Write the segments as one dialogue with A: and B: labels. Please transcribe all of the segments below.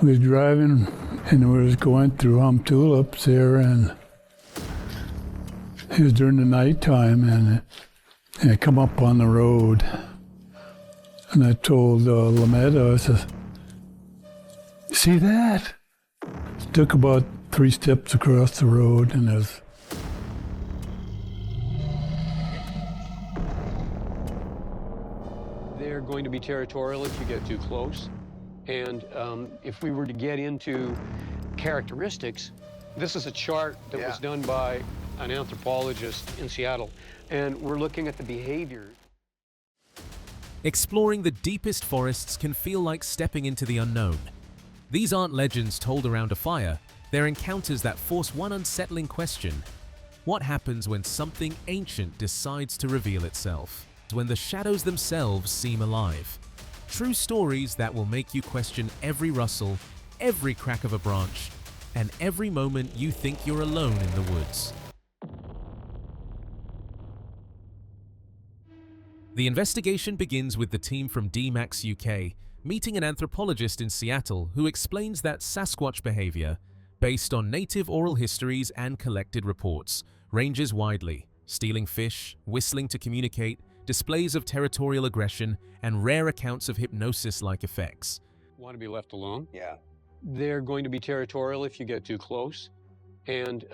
A: We was driving and we was going through tulips there, and it was during the nighttime, and I come up on the road, and I told Lametta, I said, "See that?" Took about 3 steps across the road, and there's
B: they're going to be territorial if you get too close. And if we were to get into characteristics, this is a chart that was done by an anthropologist in Seattle, and we're looking at the behavior.
C: Exploring the deepest forests can feel like stepping into the unknown. These aren't legends told around a fire, they're encounters that force one unsettling question. What happens when something ancient decides to reveal itself? When the shadows themselves seem alive? True stories that will make you question every rustle, every crack of a branch, and every moment you think you're alone in the woods. The investigation begins with the team from DMAX UK meeting an anthropologist in Seattle who explains that Sasquatch behavior, based on native oral histories and collected reports, ranges widely: stealing fish, whistling to communicate, displays of territorial aggression, and rare accounts of hypnosis-like effects.
B: Want to be left alone?
D: Yeah.
B: They're going to be territorial if you get too close. And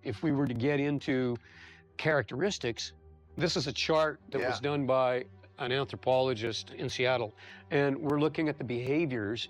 B: if we were to get into characteristics, this is a chart that was done by an anthropologist in Seattle, and we're looking at the behaviors.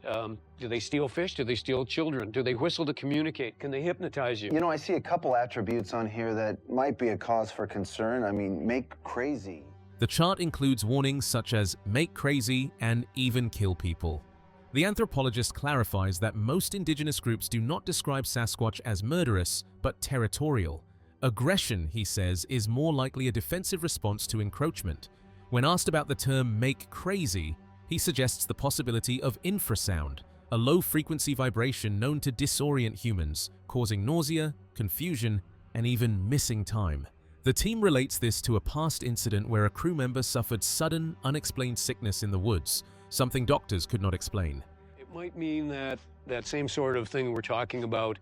B: Do they steal fish? Do they steal children? Do they whistle to communicate? Can they hypnotize you?
D: You know, I see a couple attributes on here that might be a cause for concern. I mean, make crazy.
C: The chart includes warnings such as make crazy and even kill people. The anthropologist clarifies that most indigenous groups do not describe Sasquatch as murderous, but territorial. Aggression, he says, is more likely a defensive response to encroachment. When asked about the term make crazy, he suggests the possibility of infrasound, a low-frequency vibration known to disorient humans, causing nausea, confusion, and even missing time. The team relates this to a past incident where a crew member suffered sudden, unexplained sickness in the woods, something doctors could not explain.
B: It might mean that that same sort of thing we're talking about,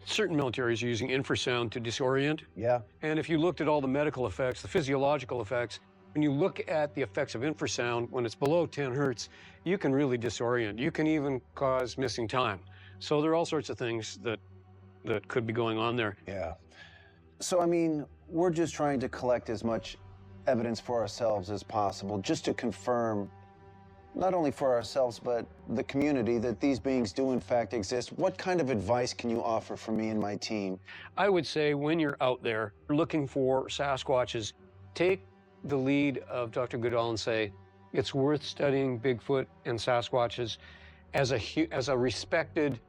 B: certain militaries are using infrasound to disorient.
D: Yeah.
B: And if you looked at all the medical effects, the physiological effects, when you look at the effects of infrasound, when it's below 10 hertz, you can really disorient. You can even cause missing time. So there are all sorts of things that could be going on there.
D: Yeah. So, I mean, we're just trying to collect as much evidence for ourselves as possible, just to confirm, not only for ourselves, but the community, that these beings do in fact exist. What kind of advice can you offer for me and my team?
B: I would say when you're out there looking for Sasquatches, take the lead of Dr. Goodall and say, it's worth studying Bigfoot and Sasquatches as a respected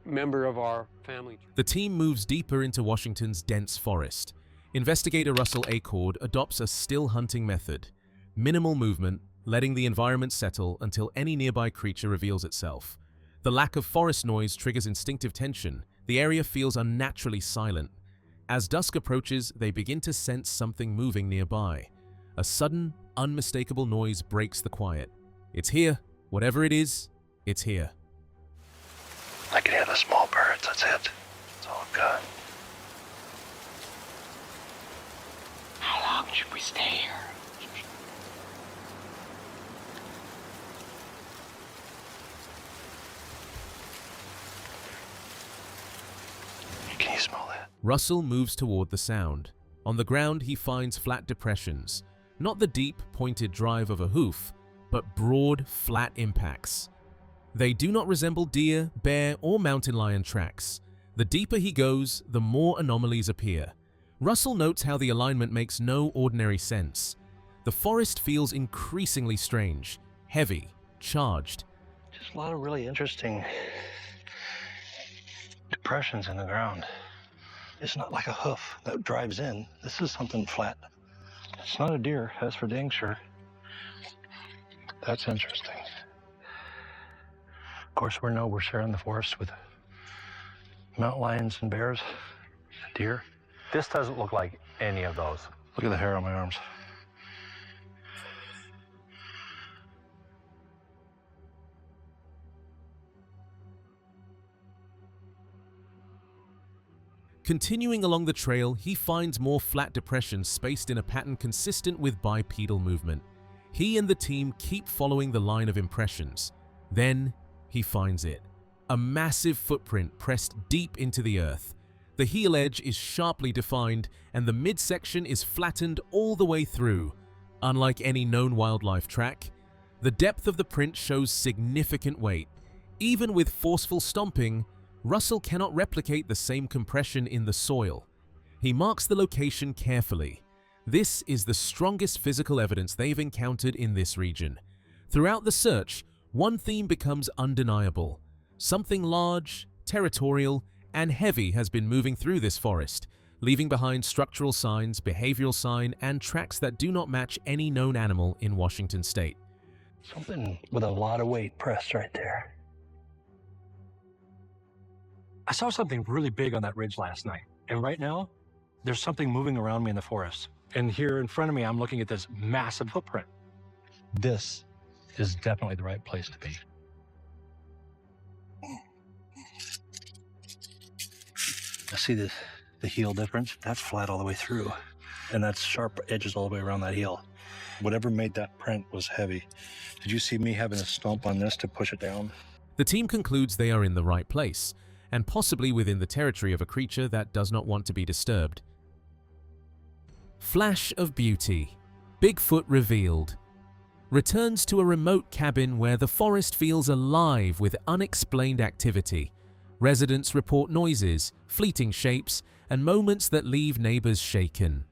B: member of our family.
C: The team moves deeper into Washington's dense forest. Investigator Russell Acord adopts a still hunting method. Minimal movement, letting the environment settle until any nearby creature reveals itself. The lack of forest noise triggers instinctive tension. The area feels unnaturally silent. As dusk approaches, they begin to sense something moving nearby. A sudden, unmistakable noise breaks the quiet. It's here. Whatever it is, it's here.
E: I can hear the small birds, that's it. That's all I've got.
F: How long should we stay here?
E: Can you smell that?
C: Russell moves toward the sound. On the ground, he finds flat depressions. Not the deep, pointed drive of a hoof, but broad, flat impacts. They do not resemble deer, bear, or mountain lion tracks. The deeper he goes, the more anomalies appear. Russell notes how the alignment makes no ordinary sense. The forest feels increasingly strange, heavy, charged.
E: Just a lot of really interesting depressions in the ground. It's not like a hoof that drives in. This is something flat. It's not a deer, that's for dang sure. That's interesting. Of course, we're sharing the forest with mountain lions and bears, deer.
G: This doesn't look like any of those.
E: Look at the hair on my arms.
C: Continuing along the trail, he finds more flat depressions spaced in a pattern consistent with bipedal movement. He and the team keep following the line of impressions. Then he finds it. A massive footprint pressed deep into the earth. The heel edge is sharply defined, and the midsection is flattened all the way through. Unlike any known wildlife track, the depth of the print shows significant weight. Even with forceful stomping, Russell cannot replicate the same compression in the soil. He marks the location carefully. This is the strongest physical evidence they've encountered in this region. Throughout the search, one theme becomes undeniable. Something large, territorial, and heavy has been moving through this forest, leaving behind structural signs, behavioral sign, and tracks that do not match any known animal in Washington state.
E: Something with a lot of weight pressed right there.
G: I saw something really big on that ridge last night. And right now, there's something moving around me in the forest. And here in front of me, I'm looking at this massive footprint. This is definitely the right place to be. I see the heel difference. That's flat all the way through. And that's sharp edges all the way around that heel. Whatever made that print was heavy. Did you see me having a stomp on this to push it down?
C: The team concludes they are in the right place, and possibly within the territory of a creature that does not want to be disturbed. Flash of beauty. Bigfoot revealed. Returns to a remote cabin where the forest feels alive with unexplained activity. Residents report noises, fleeting shapes, and moments that leave neighbors shaken.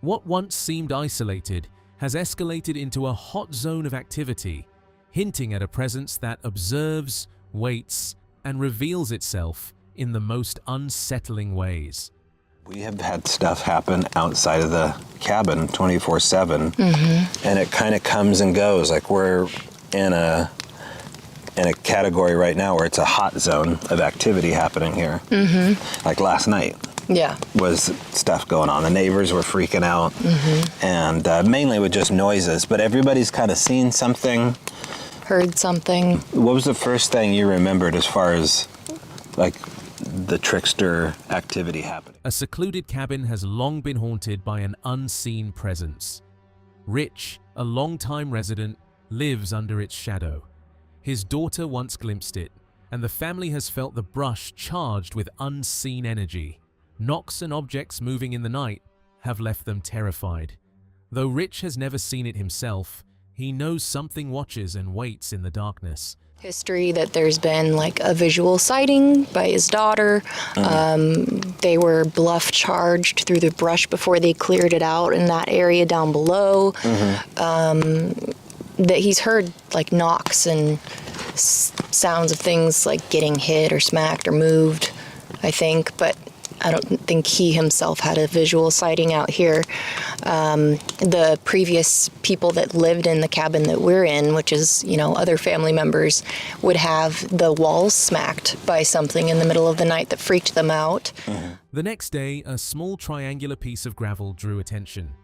C: What once seemed isolated has escalated into a hot zone of activity, hinting at a presence that observes, waits, and reveals itself in the most unsettling ways.
D: We have had stuff happen outside of the cabin 24/7, and it kind of comes and goes. Like we're in a category right now where it's a hot zone of activity happening here. Like last night.
H: Yeah.
D: Was stuff going on. The neighbors were freaking out, and mainly with just noises, but everybody's kind of seen something.
H: Heard something.
D: What was the first thing you remembered as far as like the trickster activity happening?
C: A secluded cabin has long been haunted by an unseen presence. Rich, a longtime resident, lives under its shadow. His daughter once glimpsed it, and the family has felt the brush charged with unseen energy. Knocks and objects moving in the night have left them terrified. Though Rich has never seen it himself, he knows something watches and waits in the darkness.
H: History that there's been like a visual sighting by his daughter. They were bluff charged through the brush before they cleared it out in that area down below. That he's heard like knocks and sounds of things like getting hit or smacked or moved, I think, but I don't think he himself had a visual sighting out here. The previous people that lived in the cabin that we're in, which is, you know, other family members, would have the walls smacked by something in the middle of the night that freaked them out.
C: The next day, a small triangular piece of gravel drew attention.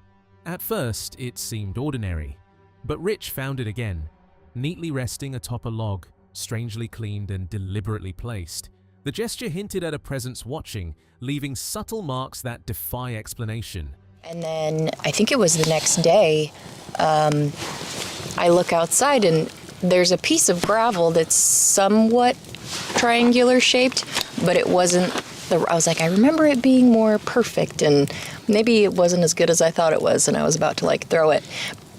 C: At first, it seemed ordinary, but Rich found it again, neatly resting atop a log, strangely cleaned and deliberately placed. The gesture hinted at a presence watching, leaving subtle marks that defy explanation.
H: And then I think it was the next day, I look outside and there's a piece of gravel that's somewhat triangular shaped, but it wasn't. I was like, I remember it being more perfect, and maybe it wasn't as good as I thought it was, and I was about to like throw it.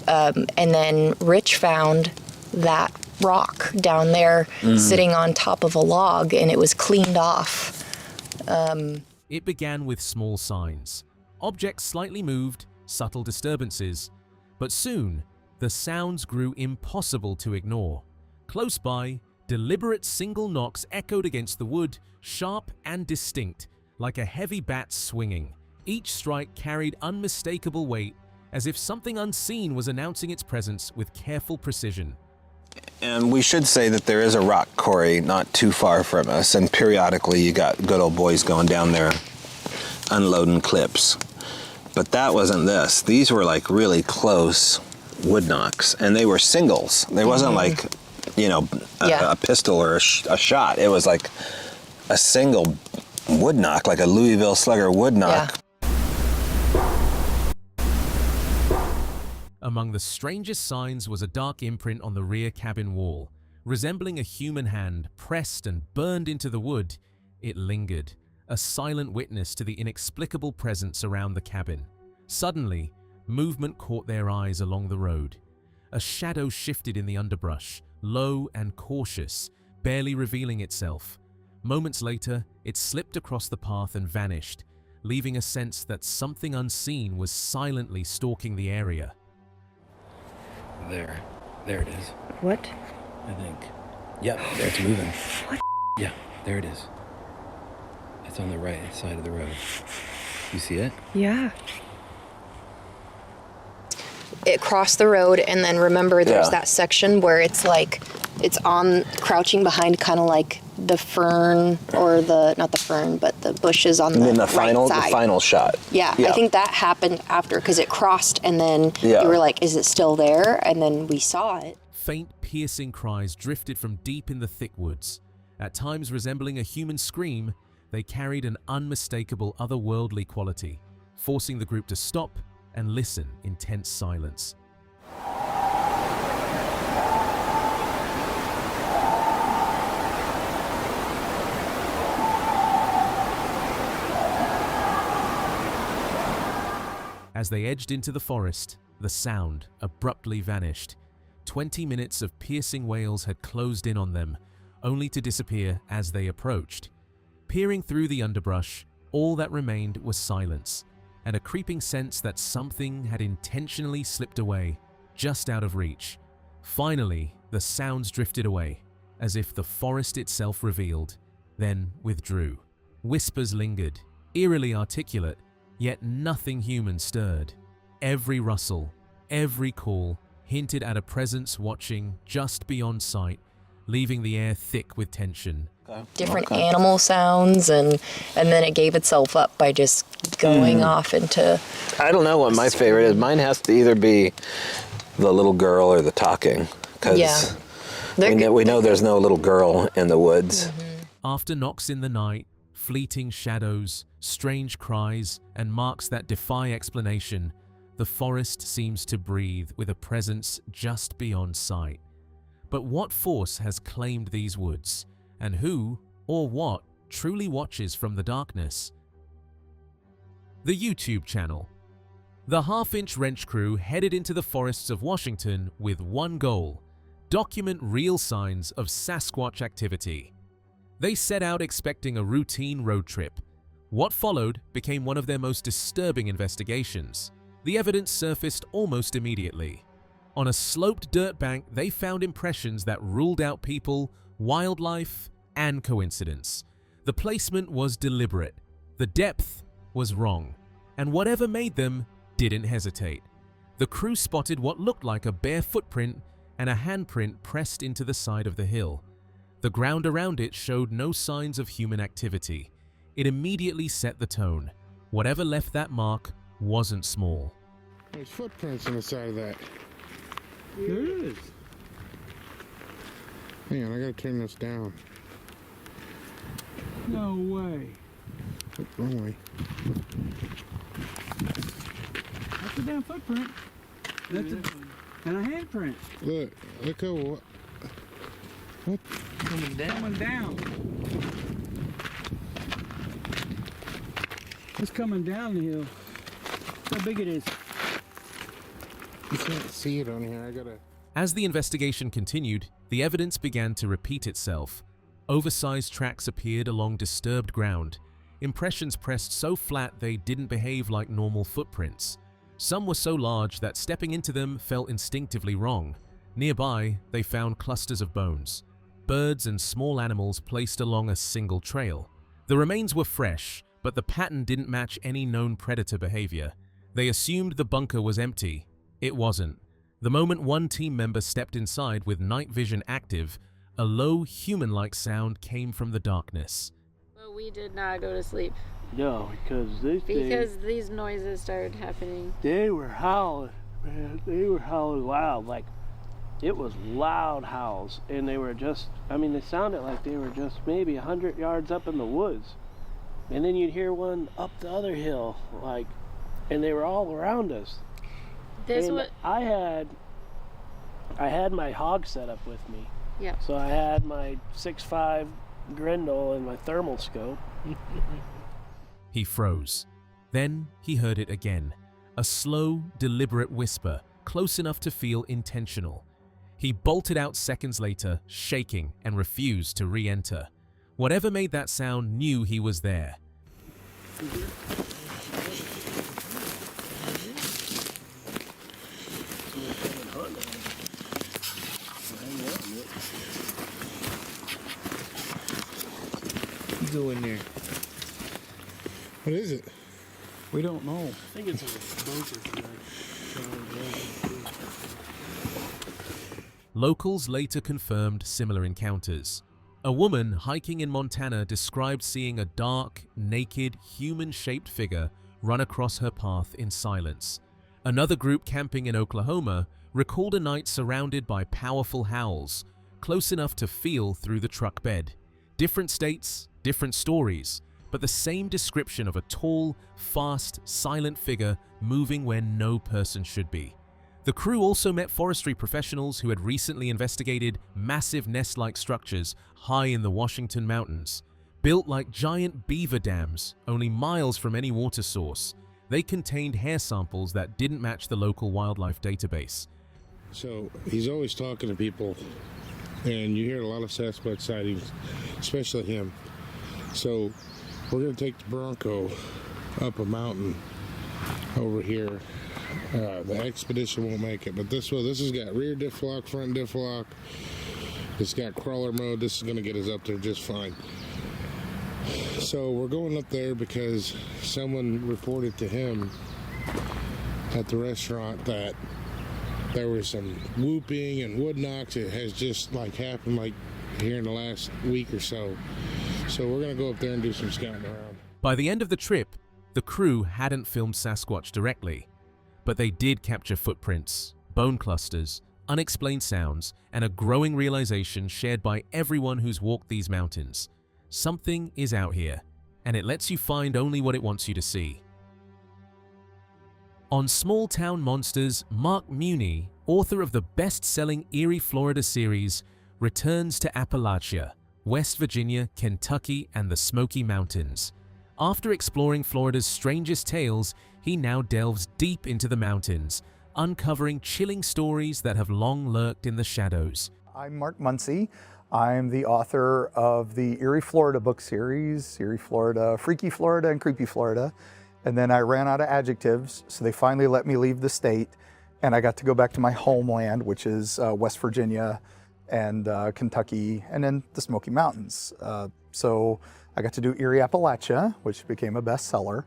H: And then Rich found that rock down there sitting on top of a log, and it was cleaned off.
C: It began with small signs. Objects slightly moved, subtle disturbances. But soon, the sounds grew impossible to ignore. Close by, deliberate single knocks echoed against the wood, sharp and distinct, like a heavy bat swinging. Each strike carried unmistakable weight, as if something unseen was announcing its presence with careful precision.
D: And we should say that there is a rock quarry not too far from us, and periodically you got good old boys going down there unloading clips. But that wasn't this. These were like really close wood knocks, and they were singles. They wasn't like, you know, a pistol or a shot. It was like a single would knock, like a Louisville Slugger would knock.
C: Among the strangest signs was a dark imprint on the rear cabin wall. Resembling a human hand pressed and burned into the wood, it lingered, a silent witness to the inexplicable presence around the cabin. Suddenly, movement caught their eyes along the road. A shadow shifted in the underbrush, low and cautious, barely revealing itself. Moments later, it slipped across the path and vanished, leaving a sense that something unseen was silently stalking the area.
I: There it is.
J: What?
I: I think. Yep, there it's moving.
J: What?
I: Yeah, there it is. It's on the right side of the road. You see it?
J: Yeah.
H: It crossed the road, and then remember there's that section where it's like, it's on, crouching behind kind of like the fern, or not the fern, but the bushes on the right side.
D: The final shot.
H: Yeah, I think that happened after, because it crossed, and then you were like, is it still there? And then we saw it.
C: Faint, piercing cries drifted from deep in the thick woods. At times resembling a human scream, they carried an unmistakable otherworldly quality, forcing the group to stop and listen in tense silence. As they edged into the forest, the sound abruptly vanished. 20 minutes of piercing wails had closed in on them, only to disappear as they approached. Peering through the underbrush, all that remained was silence, and a creeping sense that something had intentionally slipped away, just out of reach. Finally, the sounds drifted away, as if the forest itself revealed, then withdrew. Whispers lingered, eerily articulate, yet nothing human stirred. Every rustle, every call hinted at a presence watching just beyond sight, leaving the air thick with tension.
H: Different animal sounds, and then it gave itself up by just going off into...
D: I don't know what my favorite is. Mine has to either be the little girl or the talking, because we know there's no little girl in the woods.
C: After knocks in the night, fleeting shadows, strange cries, and marks that defy explanation, the forest seems to breathe with a presence just beyond sight. But what force has claimed these woods, and who, or what, truly watches from the darkness? The YouTube channel. The half-inch wrench crew headed into the forests of Washington with one goal: document real signs of Sasquatch activity. They set out expecting a routine road trip. What followed became one of their most disturbing investigations. The evidence surfaced almost immediately. On a sloped dirt bank, they found impressions that ruled out people, wildlife, and coincidence. The placement was deliberate. The depth was wrong. And whatever made them didn't hesitate. The crew spotted what looked like a bare footprint and a handprint pressed into the side of the hill. The ground around it showed no signs of human activity. It immediately set the tone. Whatever left that mark wasn't small.
K: There's footprints on the side of that. There is. Hang on, I gotta turn this down.
L: No way.
K: Wrong way.
L: That's a damn footprint. That's and a handprint.
K: Look how what?
L: Coming down. It's coming down the hill. How big it is.
K: You can't see it on here. I gotta.
C: As the investigation continued, the evidence began to repeat itself. Oversized tracks appeared along disturbed ground. Impressions pressed so flat they didn't behave like normal footprints. Some were so large that stepping into them felt instinctively wrong. Nearby, they found clusters of bones. Birds and small animals placed along a single trail. The remains were fresh, but the pattern didn't match any known predator behavior. They assumed the bunker was empty. It wasn't. The moment one team member stepped inside with night vision active, a low, human-like sound came from the darkness.
M: Well, we did not go to sleep.
L: No, because
M: these noises started happening.
L: They were howling, man. They were howling loud. Like, it was loud howls. And they were just, they sounded like they were just maybe 100 yards up in the woods. And then you'd hear one up the other hill, like, and they were all around us. I had my hog set up with me.
M: Yeah.
L: So I had my 6.5 Grendel and my thermal scope.
C: He froze. Then he heard it again. A slow, deliberate whisper, close enough to feel intentional. He bolted out seconds later, shaking, and refused to re-enter. Whatever made that sound knew he was there.
K: Go in there.
J: What is it?
A: We don't know.
L: I think it's a bunker.
C: Locals later confirmed similar encounters. A woman hiking in Montana described seeing a dark, naked, human-shaped figure run across her path in silence. Another group camping in Oklahoma recalled a night surrounded by powerful howls, close enough to feel through the truck bed. Different states, different stories, but the same description of a tall, fast, silent figure moving where no person should be. The crew also met forestry professionals who had recently investigated massive nest-like structures high in the Washington mountains. Built like giant beaver dams, only miles from any water source, they contained hair samples that didn't match the local wildlife database.
J: So he's always talking to people, and you hear a lot of Sasquatch sightings, especially him. So we're going to take the Bronco up a mountain over here. The expedition won't make it, but this has got rear diff lock, front diff lock. It's got crawler mode. This is going to get us up there just fine. So we're going up there because someone reported to him at the restaurant that there was some whooping and wood knocks. It has just like happened like here in the last week or so. So we're going to go up there and do some scouting around.
C: By the end of the trip, the crew hadn't filmed Sasquatch directly, but they did capture footprints, bone clusters, unexplained sounds, and a growing realization shared by everyone who's walked these mountains. Something is out here, and it lets you find only what it wants you to see. On Small Town Monsters, Mark Muni, author of the best-selling Eerie, Florida series, returns to Appalachia, West Virginia, Kentucky, and the Smoky Mountains. After exploring Florida's strangest tales, he now delves deep into the mountains, uncovering chilling stories that have long lurked in the shadows.
N: I'm Mark Muncy. I'm the author of the Eerie, Florida book series, Eerie, Florida, Freaky Florida, and Creepy Florida. And then I ran out of adjectives, so they finally let me leave the state, and I got to go back to my homeland, which is West Virginia and Kentucky, and then the Smoky Mountains. So I got to do Eerie, Appalachia, which became a bestseller,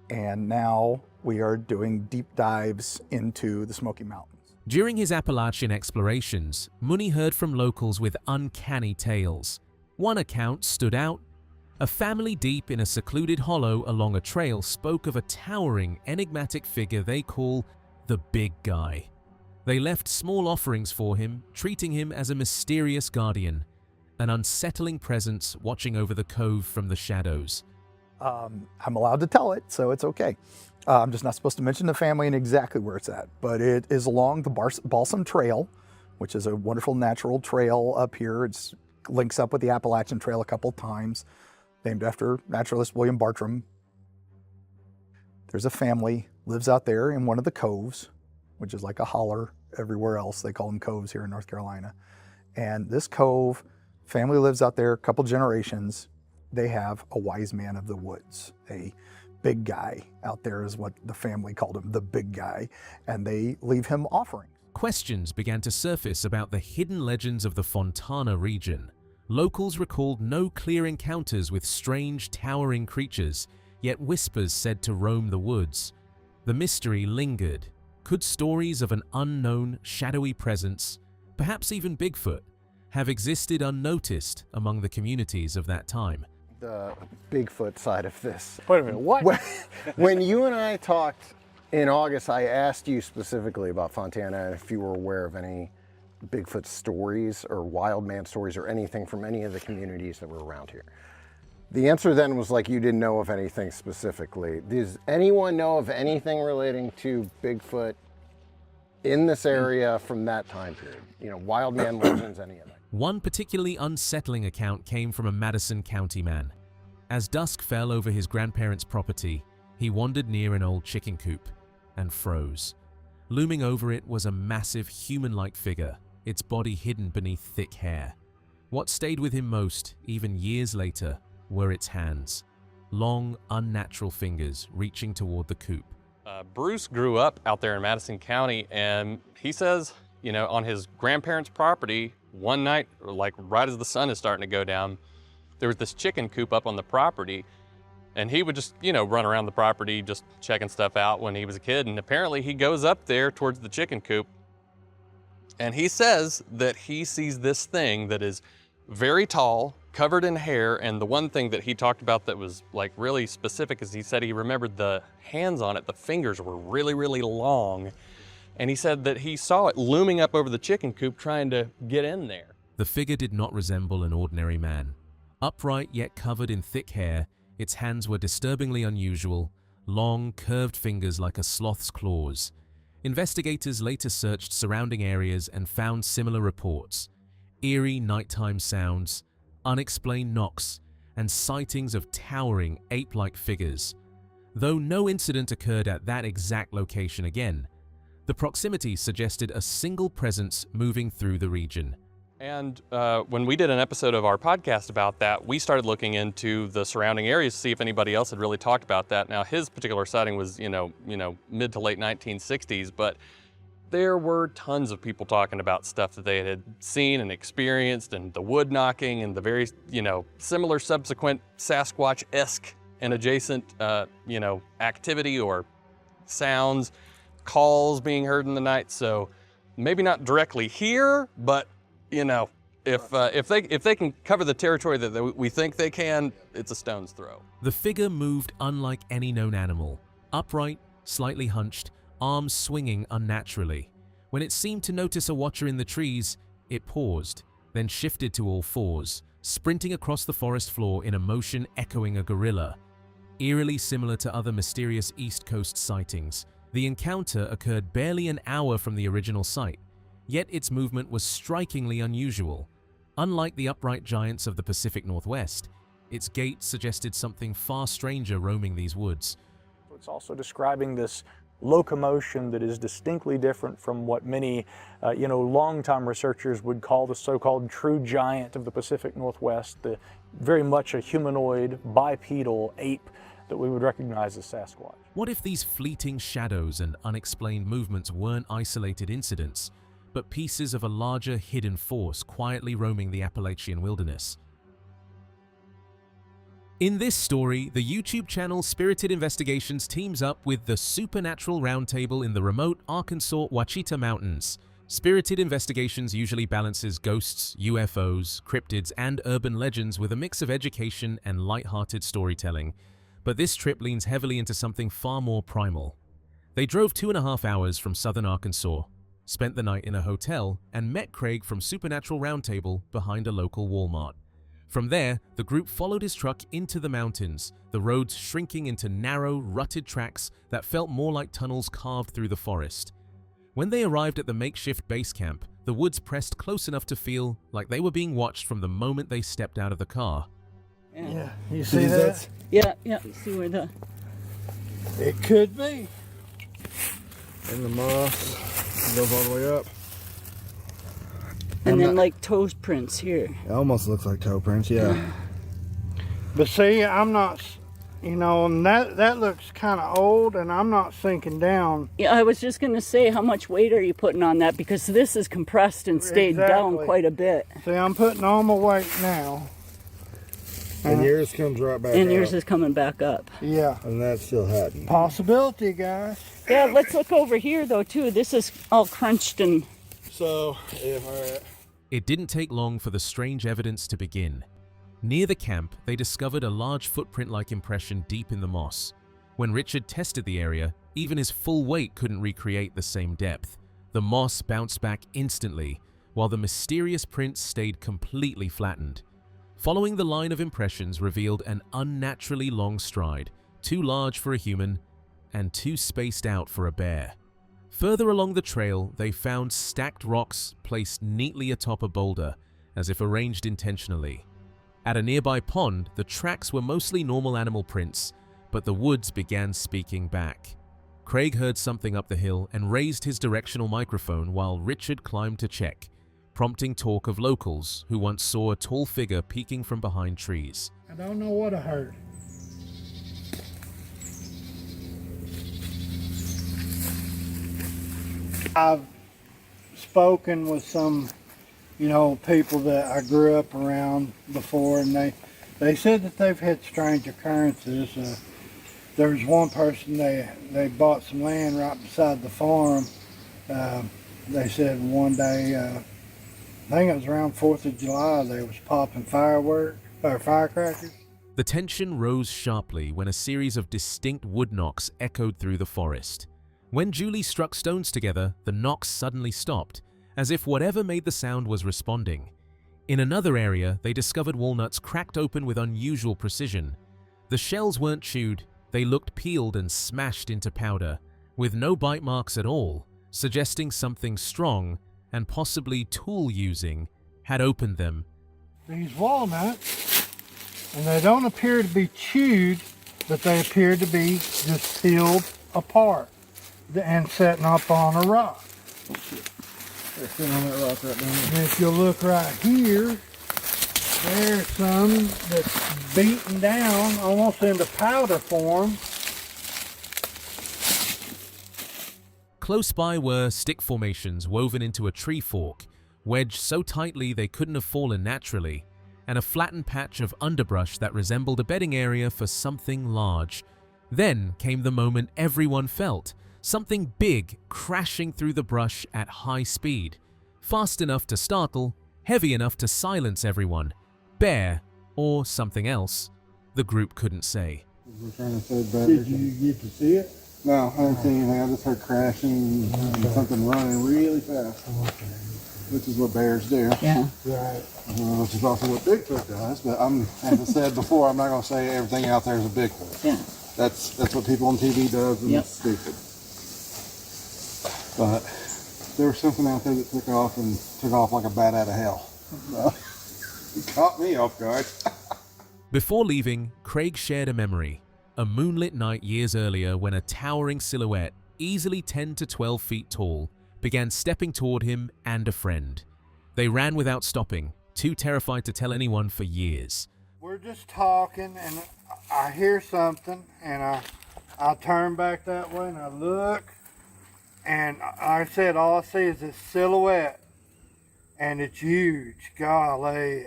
N: and now we are doing deep dives into the Smoky Mountains.
C: During his Appalachian explorations, Muni heard from locals with uncanny tales. One account stood out. A family deep in a secluded hollow along a trail spoke of a towering, enigmatic figure they call the Big Guy. They left small offerings for him, treating him as a mysterious guardian, an unsettling presence watching over the cove from the shadows.
N: I'm allowed to tell it, so it's okay. I'm just not supposed to mention the family and exactly where it's at, but it is along the Balsam Trail, which is a wonderful natural trail up here. It links up with the Appalachian Trail a couple times, named after naturalist William Bartram. There's a family, lives out there in one of the coves, which is like a holler everywhere else. They call them coves here in North Carolina. And this cove, family lives out there a couple generations. They have a wise man of the woods, a big guy out there is what the family called him, the Big Guy, and they leave him offerings.
C: Questions began to surface about the hidden legends of the Fontana region. Locals recalled no clear encounters with strange, towering creatures, yet whispers said to roam the woods. The mystery lingered. Could stories of an unknown, shadowy presence, perhaps even Bigfoot, have existed unnoticed among the communities of that time?
D: The Bigfoot side of this.
L: Wait a minute, what?
D: When you and I talked in August, I asked you specifically about Fontana and if you were aware of any Bigfoot stories or wild man stories or anything from any of the communities that were around here.
O: The answer then was like you didn't know of anything specifically. Does anyone know of anything relating to Bigfoot in this area from that time period? You know, wild man legends, any of that?
C: One particularly unsettling account came from a Madison County man. As dusk fell over his grandparents' property, he wandered near an old chicken coop and froze. Looming over it was a massive human-like figure, its body hidden beneath thick hair. What stayed with him most, even years later, were its hands. Long, unnatural fingers reaching toward the coop.
P: Bruce grew up out there in Madison County, and he says, you know, on his grandparents' property, one night, like right as the sun is starting to go down, there was this chicken coop up on the property, and he would just, you know, run around the property just checking stuff out when he was a kid, and apparently he goes up there towards the chicken coop, and he says that he sees this thing that is very tall, covered in hair, and the one thing that he talked about that was like really specific is he said he remembered the hands on it, the fingers were really, really long, and he said that he saw it looming up over the chicken coop trying to get in there.
C: The figure did not resemble an ordinary man. Upright yet covered in thick hair, its hands were disturbingly unusual, long, curved fingers like a sloth's claws. Investigators later searched surrounding areas and found similar reports: eerie nighttime sounds, unexplained knocks, and sightings of towering ape-like figures. Though no incident occurred at that exact location again, the proximity suggested a single presence moving through the region.
P: And when we did an episode of our podcast about that, we started looking into the surrounding areas to see if anybody else had really talked about that. Now, his particular sighting was, you know, mid to late 1960s, but there were tons of people talking about stuff that they had seen and experienced, and the wood knocking and the very, you know, similar subsequent Sasquatch-esque and adjacent, you know, activity or sounds, calls being heard in the night. So maybe not directly here, but you know, if they can cover the territory that we think they can, it's a stone's throw.
C: The figure moved unlike any known animal, upright, slightly hunched, arms swinging unnaturally. When it seemed to notice a watcher in the trees, it paused, then shifted to all fours, sprinting across the forest floor in a motion echoing a gorilla. Eerily similar to other mysterious East Coast sightings, the encounter occurred barely an hour from the original site. Yet its movement was strikingly unusual. Unlike the upright giants of the Pacific Northwest, its gait suggested something far stranger roaming these woods.
N: It's also describing this locomotion that is distinctly different from what many, longtime researchers would call the so-called true giant of the Pacific Northwest, very much a humanoid, bipedal ape that we would recognize as Sasquatch.
C: What if these fleeting shadows and unexplained movements weren't isolated incidents, but pieces of a larger hidden force quietly roaming the Appalachian wilderness? In this story, the YouTube channel Spirited Investigations teams up with the Supernatural Roundtable in the remote Arkansas Ouachita Mountains. Spirited Investigations usually balances ghosts, UFOs, cryptids, and urban legends with a mix of education and light-hearted storytelling, but this trip leans heavily into something far more primal. They drove 2.5 hours from southern Arkansas, spent the night in a hotel, and met Craig from Supernatural Roundtable behind a local Walmart. From there, the group followed his truck into the mountains, the roads shrinking into narrow, rutted tracks that felt more like tunnels carved through the forest. When they arrived at the makeshift base camp, the woods pressed close enough to feel like they were being watched from the moment they stepped out of the car.
L: Yeah, you see that? Yeah, see where the... It could be.
K: And the moss goes all the way up.
Q: And then like toe prints here.
K: It almost looks like toe prints, yeah.
L: But see, I'm not, and that looks kind of old, and I'm not sinking down.
Q: Yeah, I was just going to say, how much weight are you putting on that? Because this is compressed and stayed down quite a bit.
L: See, I'm putting all my weight now.
K: And yours comes right back up.
Q: And yours is coming back up.
L: Yeah.
K: And that's still happening.
L: Possibility, guys.
Q: Yeah, let's look over here, though, too. This is all crunched and...
K: So, yeah, all right.
C: It didn't take long for the strange evidence to begin. Near the camp, they discovered a large footprint-like impression deep in the moss. When Richard tested the area, even his full weight couldn't recreate the same depth. The moss bounced back instantly, while the mysterious print stayed completely flattened. Following the line of impressions revealed an unnaturally long stride, too large for a human and too spaced out for a bear. Further along the trail, they found stacked rocks placed neatly atop a boulder, as if arranged intentionally. At a nearby pond, the tracks were mostly normal animal prints, but the woods began speaking back. Craig heard something up the hill and raised his directional microphone while Richard climbed to check, prompting talk of locals who once saw a tall figure peeking from behind trees.
K: I don't know what I heard. I've spoken with some, people that I grew up around before, and they said that they've had strange occurrences. There was one person, they bought some land right beside the farm. They said one day, I think it was around 4th of July, they was popping firecrackers.
C: The tension rose sharply when a series of distinct wood knocks echoed through the forest. When Julie struck stones together, the knocks suddenly stopped, as if whatever made the sound was responding. In another area, they discovered walnuts cracked open with unusual precision. The shells weren't chewed, they looked peeled and smashed into powder, with no bite marks at all, suggesting something strong and possibly tool-using had opened them.
K: These walnuts, and they don't appear to be chewed, but they appear to be just peeled apart and setting up on a rock.
R: They're sitting on that rock right down there.
K: And if you look right here, there's some that's beaten down almost into powder form.
C: Close by were stick formations woven into a tree fork, wedged so tightly they couldn't have fallen naturally, and a flattened patch of underbrush that resembled a bedding area for something large. Then came the moment everyone felt, something big crashing through the brush at high speed, fast enough to startle, heavy enough to silence everyone. Bear, or something else, the group couldn't say.
K: Did you get to see it?
R: No, I didn't see anything. I just heard crashing and something running really fast. Which is what bears do.
Q: Yeah.
K: Right.
R: Which is also what Bigfoot does. But as I said before, I'm not going to say everything out there is a Bigfoot.
Q: Yeah.
R: That's what people on TV does, and it's stupid. But there was something out there that took off like a bat out of hell. It caught me off guard.
C: Before leaving, Craig shared a memory, a moonlit night years earlier when a towering silhouette, easily 10 to 12 feet tall, began stepping toward him and a friend. They ran without stopping, too terrified to tell anyone for years.
K: We're just talking, and I hear something, and I turn back that way, and I look, and like I said, all I see is this silhouette, and it's huge. Golly,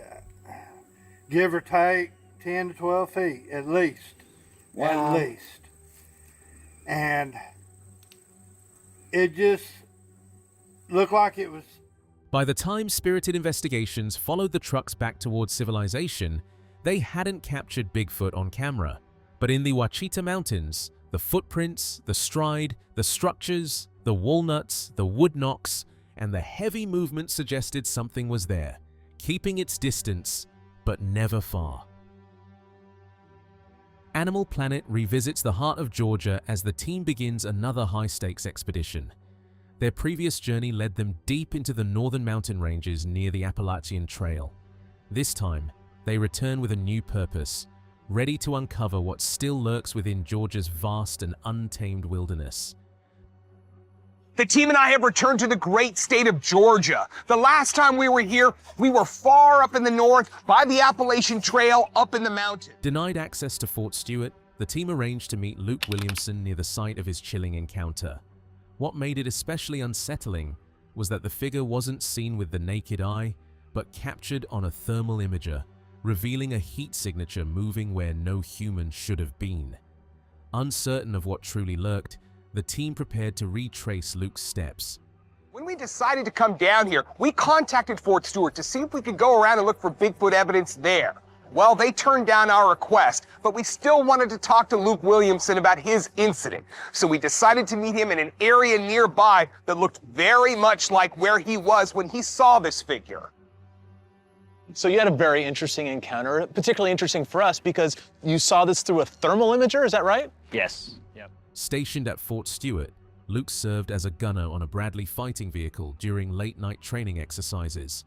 K: give or take 10 to 12 feet, at least.
Q: Wow.
K: At least. And it just looked like it was...
C: By the time spirited investigations followed the trucks back towards civilization, they hadn't captured Bigfoot on camera. But in the Ouachita Mountains, the footprints, the stride, the structures, the walnuts, the wood knocks, and the heavy movement suggested something was there, keeping its distance, but never far. Animal Planet revisits the heart of Georgia as the team begins another high-stakes expedition. Their previous journey led them deep into the northern mountain ranges near the Appalachian Trail. This time, they return with a new purpose, ready to uncover what still lurks within Georgia's vast and untamed wilderness.
F: The team and I have returned to the great state of Georgia. The last time we were here, we were far up in the north by the Appalachian Trail up in the mountains.
C: Denied access to Fort Stewart, the team arranged to meet Luke Williamson near the site of his chilling encounter. What made it especially unsettling was that the figure wasn't seen with the naked eye, but captured on a thermal imager, revealing a heat signature moving where no human should have been. Uncertain of what truly lurked, the team prepared to retrace Luke's steps.
F: When we decided to come down here, we contacted Fort Stewart to see if we could go around and look for Bigfoot evidence there. Well, they turned down our request, but we still wanted to talk to Luke Williamson about his incident. So we decided to meet him in an area nearby that looked very much like where he was when he saw this figure.
S: So you had a very interesting encounter, particularly interesting for us because you saw this through a thermal imager, is that right?
T: Yes. Yep.
C: Stationed at Fort Stewart, Luke served as a gunner on a Bradley fighting vehicle during late-night training exercises.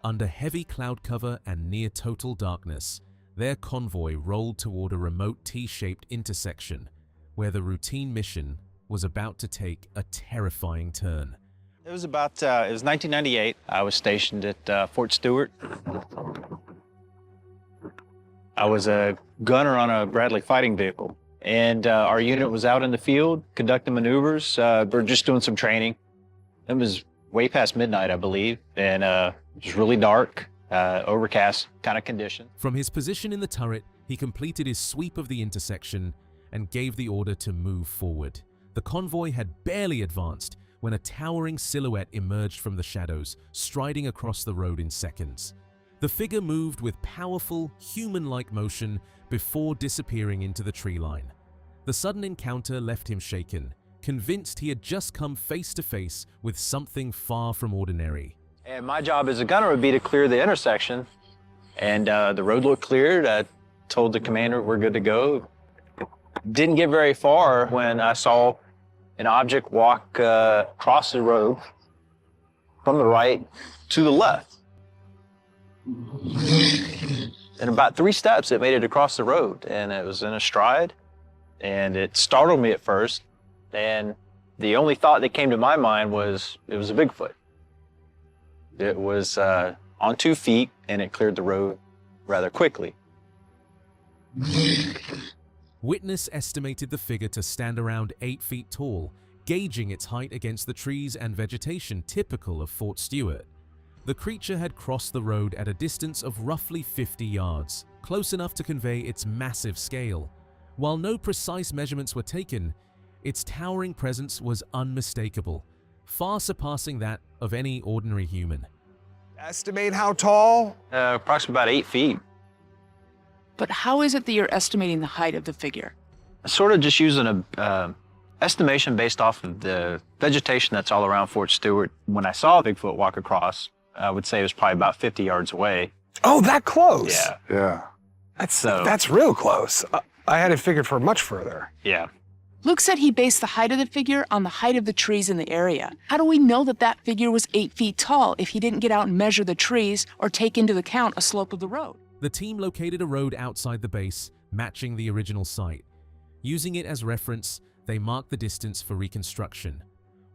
C: Under heavy cloud cover and near total darkness, their convoy rolled toward a remote T-shaped intersection where the routine mission was about to take a terrifying turn.
T: It was 1998. I was stationed at Fort Stewart. I was a gunner on a Bradley fighting vehicle, and our unit was out in the field conducting maneuvers. We're just doing some training. It was way past midnight, I believe, and it was really dark, overcast kind of condition.
C: From his position in the turret, he completed his sweep of the intersection and gave the order to move forward. The convoy had barely advanced when a towering silhouette emerged from the shadows, striding across the road in seconds. The figure moved with powerful, human-like motion before disappearing into the tree line. The sudden encounter left him shaken, convinced he had just come face-to-face with something far from ordinary.
T: And my job as a gunner would be to clear the intersection, and the road looked cleared. I told the commander we're good to go. Didn't get very far when I saw an object walk across the road from the right to the left. In about 3 steps, it made it across the road, and it was in a stride, and it startled me at first, and the only thought that came to my mind was it was a Bigfoot. It was on 2 feet, and it cleared the road rather quickly.
C: Witness estimated the figure to stand around 8 feet tall, gauging its height against the trees and vegetation typical of Fort Stewart. The creature had crossed the road at a distance of roughly 50 yards, close enough to convey its massive scale. While no precise measurements were taken, its towering presence was unmistakable, far surpassing that of any ordinary human.
F: Estimate how tall?
T: Approximately about 8 feet.
U: But how is it that you're estimating the height of the figure?
T: Sort of just using a estimation based off of the vegetation that's all around Fort Stewart. When I saw Bigfoot walk across, I would say it was probably about 50 yards away.
F: Oh, that close?
T: Yeah.
R: Yeah.
F: That's real close. I had it figured for much further.
T: Yeah.
U: Luke said he based the height of the figure on the height of the trees in the area. How do we know that that figure was 8 feet tall if he didn't get out and measure the trees or take into account a slope of the road?
C: The team located a road outside the base, matching the original site. Using it as reference, they marked the distance for reconstruction.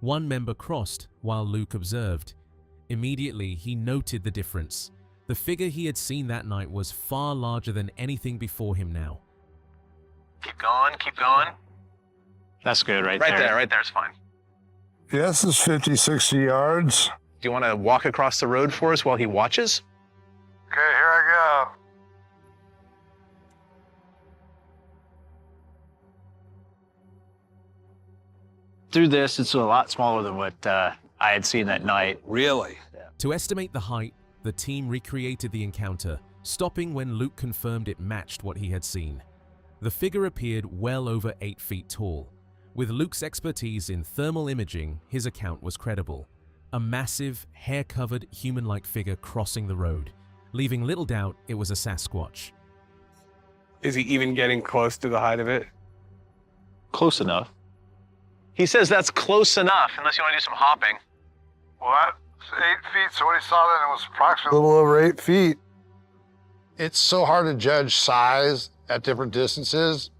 C: One member crossed while Luke observed. Immediately, he noted the difference. The figure he had seen that night was far larger than anything before him now.
T: Keep going, keep going. That's good right there.
F: Right there's fine.
R: Yeah, this is 50, 60 yards.
S: Do you want to walk across the road for us while he watches?
R: Okay, here I go.
T: Through this, it's a lot smaller than what I had seen that night.
F: Really?
T: Yeah.
C: To estimate the height, the team recreated the encounter, stopping when Luke confirmed it matched what he had seen. The figure appeared well over 8 feet tall. With Luke's expertise in thermal imaging, his account was credible. A massive, hair-covered, human-like figure crossing the road, leaving little doubt it was a Sasquatch.
F: Is he even getting close to the height of it?
T: Close enough.
S: He says that's close enough, unless you want to do some hopping.
R: Well, that's 8 feet, so when he saw that, it was approximately a little over 8 feet. It's so hard to judge size at different distances,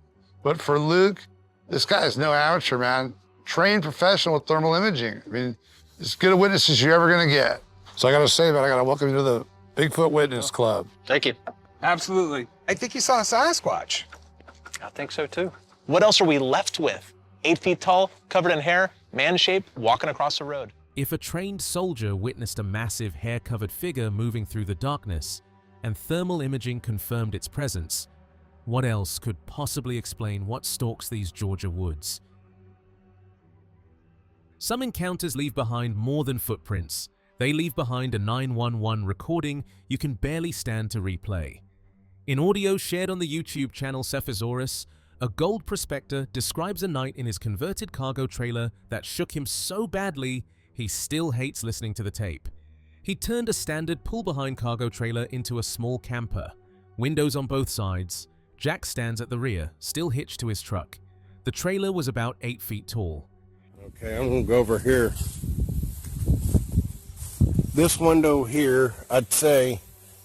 R: but for Luke, this guy is no amateur, man. Trained professional with thermal imaging. I mean, as good a witness as you're ever gonna get. So I gotta say, man, I gotta welcome you to the Bigfoot Witness Club.
T: Thank you.
F: Absolutely. I think you saw a Sasquatch.
T: I think so too.
S: What else are we left with? 8 feet tall, covered in hair, man-shaped, walking across the road.
C: If a trained soldier witnessed a massive hair-covered figure moving through the darkness, and thermal imaging confirmed its presence, what else could possibly explain what stalks these Georgia woods? Some encounters leave behind more than footprints. They leave behind a 911 recording you can barely stand to replay. In audio shared on the YouTube channel Cephosaurus, a gold prospector describes a night in his converted cargo trailer that shook him so badly he still hates listening to the tape. He turned a standard pull-behind cargo trailer into a small camper. Windows on both sides. Jack stands at the rear, still hitched to his truck. The trailer was about 8 feet tall.
J: Okay, I'm gonna go over here. This window here, I'd say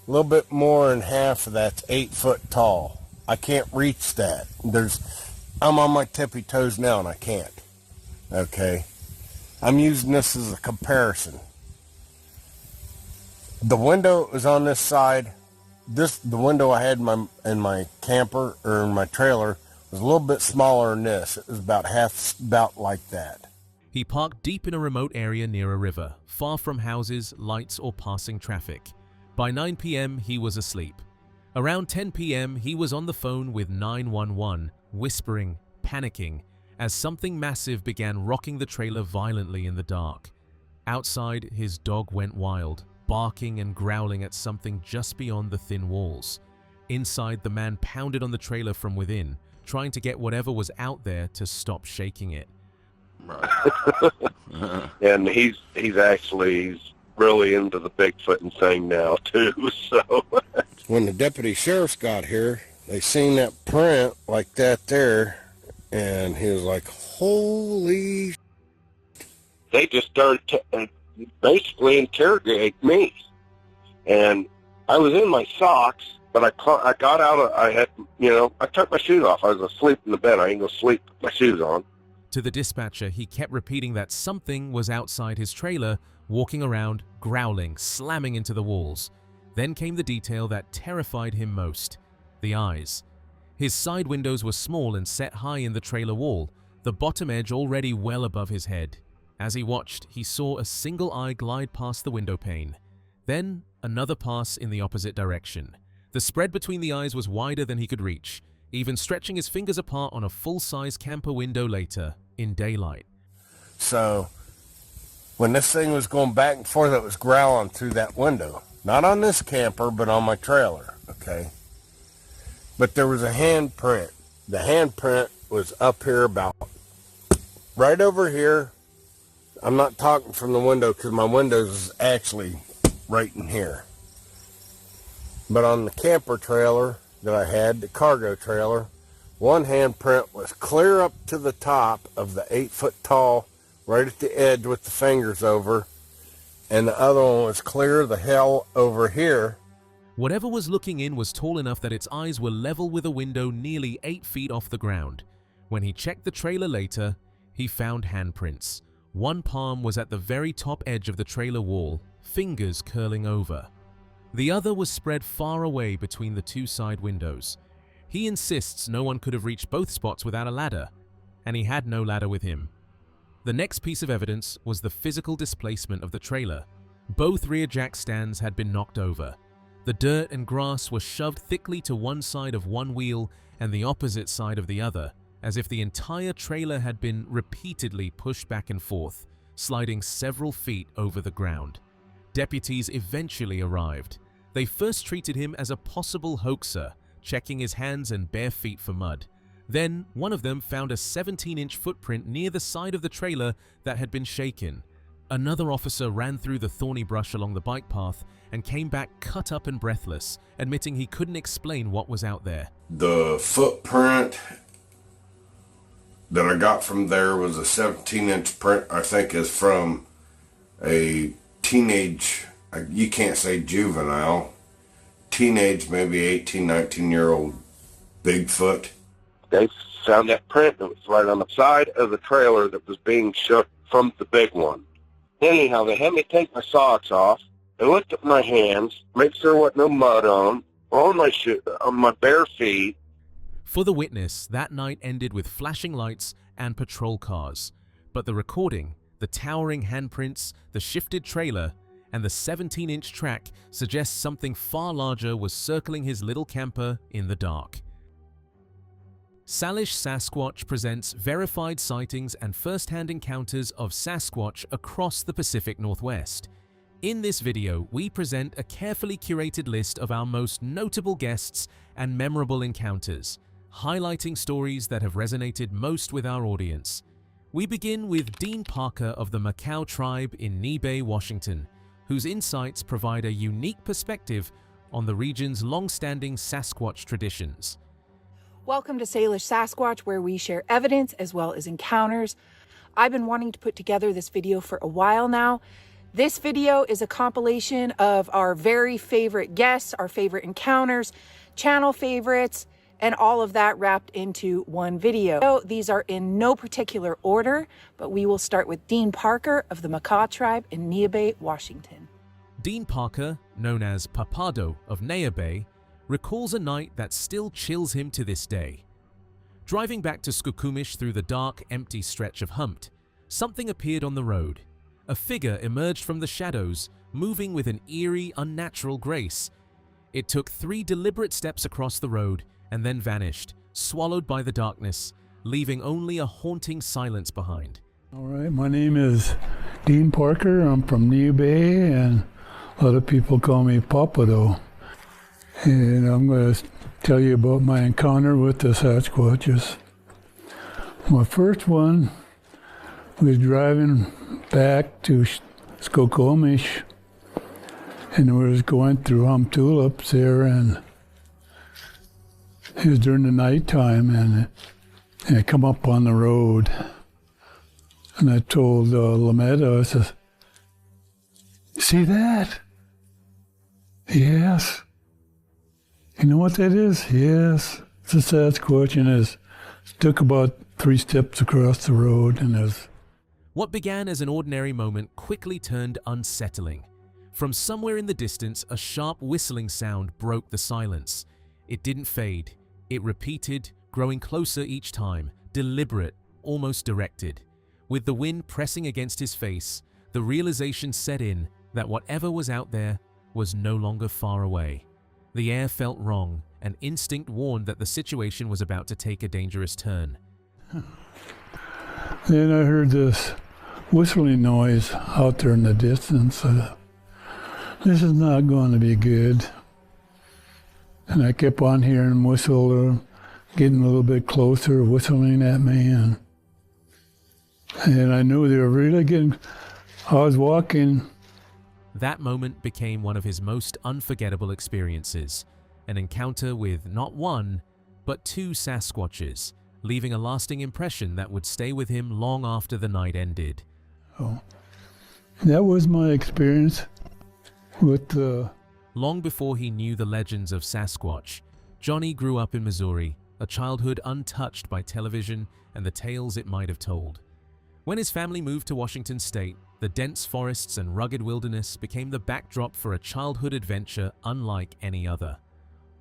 J: a little bit more than half of that's 8 foot tall. I can't reach that. I'm on my tippy toes now and I can't. Okay. I'm using this as a comparison. The window is on this side. The window I had in my camper or in my trailer was a little bit smaller than this. It was about like that.
C: He parked deep in a remote area near a river, far from houses, lights, or passing traffic. By 9 p.m., he was asleep. Around 10 p.m., he was on the phone with 911, whispering, panicking, as something massive began rocking the trailer violently in the dark. Outside, his dog went wild, barking and growling at something just beyond the thin walls. Inside, the man pounded on the trailer from within, trying to get whatever was out there to stop shaking it.
B: And he's really into the Bigfoot thing now too. So
J: when the deputy sheriffs got here, they seen that print like that there, and he was like, "Holy!"
B: They just started to basically interrogate me, and I was in my socks, but I got out. I took my shoes off. I was asleep in the bed. I ain't gonna sleep with my shoes on.
C: To the dispatcher, he kept repeating that something was outside his trailer, walking around, growling, slamming into the walls. Then came the detail that terrified him most: the eyes. His side windows were small and set high in the trailer wall, the bottom edge already well above his head. As he watched, he saw a single eye glide past the window pane. Then, another pass in the opposite direction. The spread between the eyes was wider than he could reach, even stretching his fingers apart on a full-size camper window later, in daylight.
J: So, when this thing was going back and forth, it was growling through that window. Not on this camper, but on my trailer, okay? But there was a handprint. The handprint was up here about right over here. I'm not talking from the window because my window is actually right in here. But on the camper trailer that I had, the cargo trailer, one handprint was clear up to the top of the 8 foot tall, right at the edge with the fingers over, and the other one was clear the hell over here.
C: Whatever was looking in was tall enough that its eyes were level with a window nearly 8 feet off the ground. When he checked the trailer later, he found handprints. One palm was at the very top edge of the trailer wall, fingers curling over. The other was spread far away between the two side windows. He insists no one could have reached both spots without a ladder, and he had no ladder with him. The next piece of evidence was the physical displacement of the trailer. Both rear jack stands had been knocked over. The dirt and grass were shoved thickly to one side of one wheel and the opposite side of the other, as if the entire trailer had been repeatedly pushed back and forth, sliding several feet over the ground. Deputies eventually arrived. They first treated him as a possible hoaxer, checking his hands and bare feet for mud. Then, one of them found a 17-inch footprint near the side of the trailer that had been shaken. Another officer ran through the thorny brush along the bike path and came back cut up and breathless, admitting he couldn't explain what was out there.
J: The footprint that I got from there was a 17-inch print, I think is from a teenage, you can't say juvenile, teenage, maybe 18, 19-year-old Bigfoot.
B: They found that print that was right on the side of the trailer that was being shook from the big one. Anyhow, they had me take my socks off. They looked at my hands, make sure there wasn't no mud on my bare feet.
C: For the witness, that night ended with flashing lights and patrol cars. But the recording, the towering handprints, the shifted trailer, and the 17-inch track suggests something far larger was circling his little camper in the dark. Salish Sasquatch presents verified sightings and first-hand encounters of Sasquatch across the Pacific Northwest. In this video, we present a carefully curated list of our most notable guests and memorable encounters, highlighting stories that have resonated most with our audience. We begin with Dean Parker of the Macau tribe in Nebe, Washington, whose insights provide a unique perspective on the region's long-standing Sasquatch traditions.
U: Welcome to Salish Sasquatch, where we share evidence as well as encounters. I've been wanting to put together this video for a while now. This video is a compilation of our very favorite guests, our favorite encounters, channel favorites, and all of that wrapped into one video. So these are in no particular order, but we will start with Dean Parker of the Makah tribe in Neah Bay, Washington.
C: Dean Parker, known as Papado of Neah Bay, recalls a night that still chills him to this day. Driving back to Skokomish through the dark, empty stretch of Humpt, something appeared on the road. A figure emerged from the shadows, moving with an eerie, unnatural grace. It took 3 deliberate steps across the road and then vanished, swallowed by the darkness, leaving only a haunting silence behind.
A: All right, my name is Dean Parker. I'm from Neah Bay, and a lot of people call me Papado. And I'm going to tell you about my encounter with the Sasquatches. My first one was driving back to Skokomish, and we was going through tulips there, and it was during the nighttime, and I come up on the road, and I told Lametta, I said, "See that?" "Yes." "You know what that is?" "Yes, it's a Sasquatch," and it took about 3 steps across the road, and it was...
C: What began as an ordinary moment quickly turned unsettling. From somewhere in the distance, a sharp whistling sound broke the silence. It didn't fade. It repeated, growing closer each time, deliberate, almost directed. With the wind pressing against his face, the realization set in that whatever was out there was no longer far away. The air felt wrong, and instinct warned that the situation was about to take a dangerous turn.
A: Then I heard this whistling noise out there in the distance. This is not going to be good. And I kept on hearing whistle, getting a little bit closer, whistling at me, and I knew they were really getting... I was walking.
C: That moment became one of his most unforgettable experiences, an encounter with not 1, but 2 Sasquatches, leaving a lasting impression that would stay with him long after the night ended.
A: Oh, that was my experience with
C: Long before he knew the legends of Sasquatch, Johnny grew up in Missouri, a childhood untouched by television and the tales it might have told. When his family moved to Washington State, the dense forests and rugged wilderness became the backdrop for a childhood adventure unlike any other.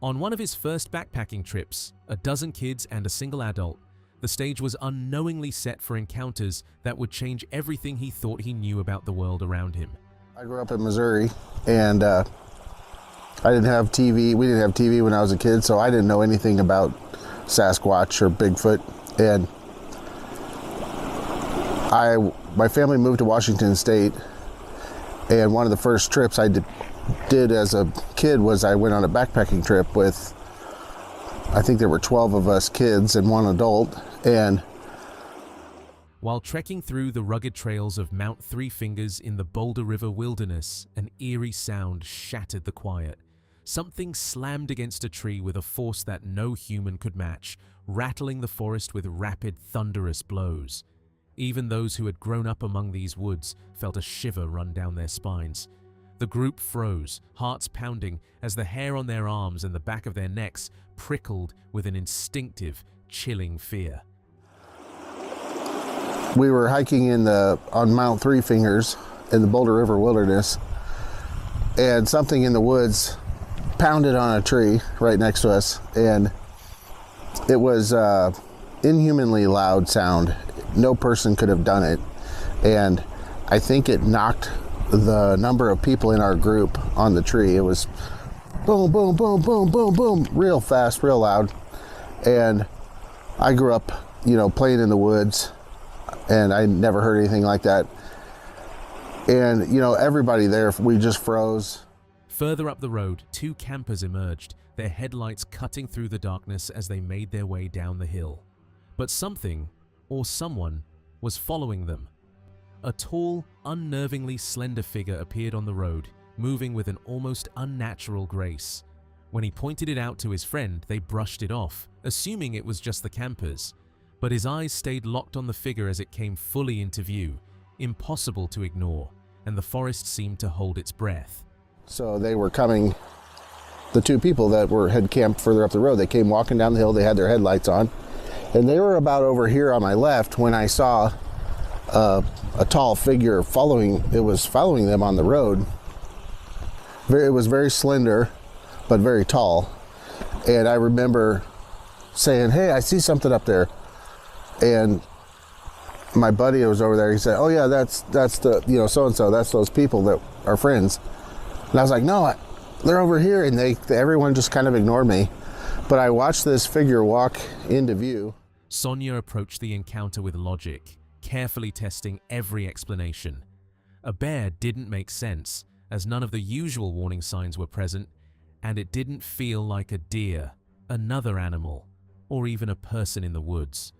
C: On one of his first backpacking trips, a dozen kids and a single adult, the stage was unknowingly set for encounters that would change everything he thought he knew about the world around him.
O: I grew up in Missouri, and I didn't have TV. We didn't have TV when I was a kid, so I didn't know anything about Sasquatch or Bigfoot. And my family moved to Washington State, and one of the first trips I did as a kid was I went on a backpacking trip with, I think there were 12 of us kids and 1 adult, and
C: while trekking through the rugged trails of Mount Three Fingers in the Boulder River wilderness, an eerie sound shattered the quiet. Something slammed against a tree with a force that no human could match, rattling the forest with rapid, thunderous blows. Even those who had grown up among these woods felt a shiver run down their spines. The group froze, hearts pounding, as the hair on their arms and the back of their necks prickled with an instinctive, chilling fear.
O: we were hiking on Mount Three Fingers in the Boulder River wilderness, and something in the woods pounded on a tree right next to us, and it was inhumanly loud sound. No person could have done it, and I think it knocked the number of people in our group on the tree. It was boom, boom, boom, boom, boom, boom, real fast, real loud. And I grew up, playing in the woods, and I never heard anything like that. And, everybody there, we just froze.
C: Further up the road, two campers emerged, their headlights cutting through the darkness as they made their way down the hill. But something, or someone, was following them. a tall, unnervingly slender figure appeared on the road, moving with an almost unnatural grace. When he pointed it out to his friend, they brushed it off, assuming it was just the campers. But his eyes stayed locked on the figure as it came fully into view, impossible to ignore, and the forest seemed to hold its breath.
O: So they were coming, the two people that had camped further up the road, they came walking down the hill, they had their headlights on, and they were about over here on my left when I saw a tall figure following them on the road. It was very slender, but very tall. And I remember saying, "Hey, I see something up there." And my buddy who was over there, he said, "Oh yeah, that's the, so-and-so, that's those people that are friends." And I was like, "No, they're over here." And everyone just kind of ignored me. But I watched this figure walk into view.
C: Sonia approached the encounter with logic, carefully testing every explanation. A bear didn't make sense, as none of the usual warning signs were present, and it didn't feel like a deer, another animal, or even a person in the woods.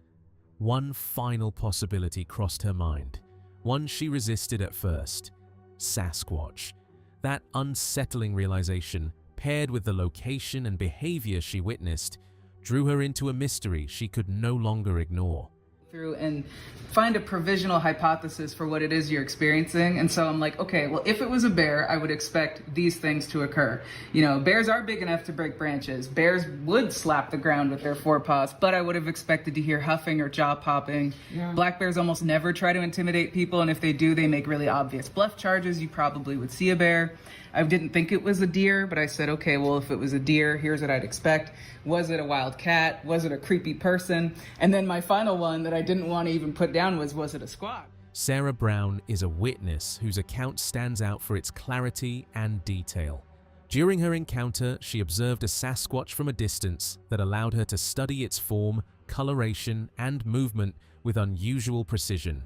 C: One final possibility crossed her mind, one she resisted at first: Sasquatch. That unsettling realization, paired with the location and behavior she witnessed, drew her into a mystery she could no longer ignore.
E: Through and find a provisional hypothesis for what it is you're experiencing. And so I'm like, okay, well, if it was a bear, I would expect these things to occur. Bears are big enough to break branches. Bears would slap the ground with their forepaws, but I would have expected to hear huffing or jaw popping. Yeah. Black bears almost never try to intimidate people, and if they do, they make really obvious bluff charges. You probably would see a bear. I didn't think it was a deer, but I said, okay, well, if it was a deer, here's what I'd expect. Was it a wild cat? Was it a creepy person? And then my final one that I didn't want to even put down was it a squat?
C: Sarah Brown is a witness whose account stands out for its clarity and detail. During her encounter, she observed a Sasquatch from a distance that allowed her to study its form, coloration, and movement with unusual precision.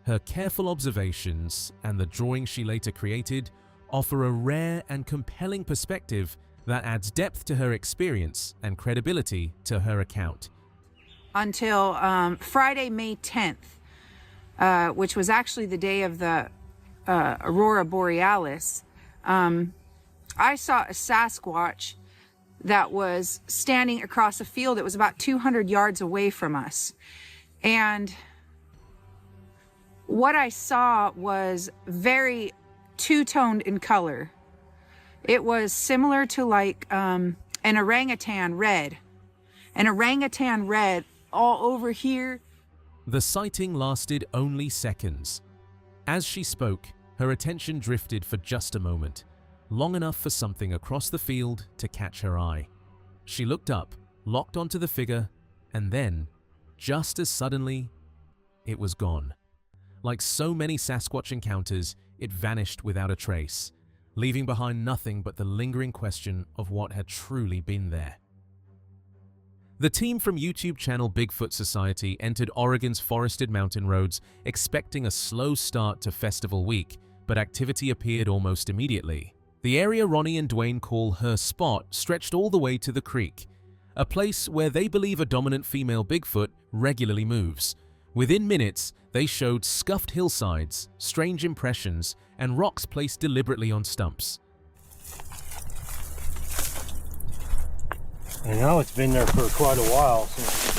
C: Her careful observations and the drawing she later created offer a rare and compelling perspective that adds depth to her experience and credibility to her account.
U: Until Friday, May 10th, which was actually the day of the Aurora Borealis, I saw a Sasquatch that was standing across a field that was about 200 yards away from us. And what I saw was very two-toned in color. It was similar to like an orangutan red. An orangutan red all over here.
C: The sighting lasted only seconds. As she spoke, her attention drifted for just a moment, long enough for something across the field to catch her eye. She looked up, locked onto the figure, and then, just as suddenly, it was gone. Like so many Sasquatch encounters, it vanished without a trace, leaving behind nothing but the lingering question of what had truly been there. The team from YouTube channel Bigfoot Society entered Oregon's forested mountain roads, expecting a slow start to festival week, but activity appeared almost immediately. The area Ronnie and Dwayne call her spot stretched all the way to the creek, a place where they believe a dominant female Bigfoot regularly moves. Within minutes, they showed scuffed hillsides, strange impressions, and rocks placed deliberately on stumps.
V: I know it's been there for quite a while since,